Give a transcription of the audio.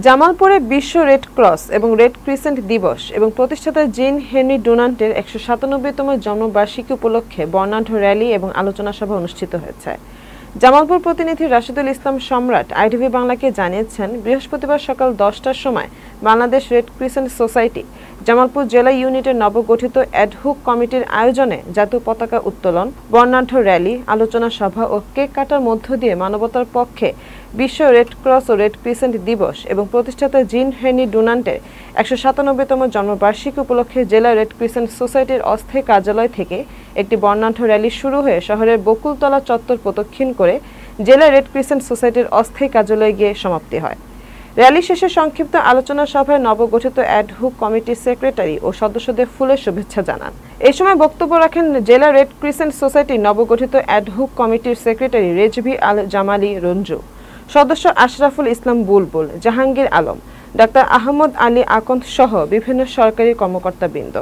জামালপুরে বিশ্ব red cross এবং রেড ক্রিসেন্ট দিবস এবং প্রতিষ্ঠাতা জিন হেনরি ডোনান্টের ১৯৭তম জন্মবার্ষিকী উপলক্ষে বর্ণাঢ্য র্যালি এবং আলোচনা সভা অনুষ্ঠিত হয়েছে। জামালপুর প্রতিনিধি রাশিদুল ইসলাম সম্রাট আইটিভি বাংলাকে জানিয়েছেন, বৃহস্পতিবার সকাল ১০টার সময় Bangladesh red crescent society Jamalpur জেলা ইউনিটের নবগঠিত অ্যাডহক কমিটির আয়োজনে জাতীয় পতাকা উত্তোলন, বর্ণাঢ্য র্যালি, আলোচনা সভা ও কেক কাটার মধ্য দিয়ে মানবতার পক্ষে বিশ্ব রেড ক্রস ও রেড ক্রিসেন্ট দিবস এবং প্রতিষ্ঠাতা জিন হেনরি ডোনান্টের ১৯৭তম জন্মবার্ষিকী উপলক্ষে জেলা রেড ক্রিসেন্ট সোসাইটির অস্থায়ী কার্যালয় থেকে একটি বর্ণাঢ্য র্যালি শুরু হয়ে শহরের বকুলতলা চত্বর প্রদক্ষিণ করে জেলা রেড ক্রিসেন্ট সোসাইটির অস্থায়ী কার্যালয়ে গিয়ে সমাপ্তি হয়। র্যালি শেষে সংক্ষিপ্ত আলোচনা সভায় নবগঠিত অ্যাডহক কমিটির সেক্রেটারি ও সদস্যদের ফুলের শুভেচ্ছা জানান। এই সময় বক্তব্য রাখেন জেলা রেড ক্রিসেন্ট সোসাইটির নবগঠিত অ্যাডহক কমিটির সেক্রেটারি রেজভি আল জামালি রঞ্জু, সদস্য আশরাফুল ইসলাম বুলবুল, জাহাঙ্গীর আলম, ডাক্তার আহমদ আলী আকন্দ সহ বিভিন্ন সরকারি কর্মকর্তাবৃন্দ।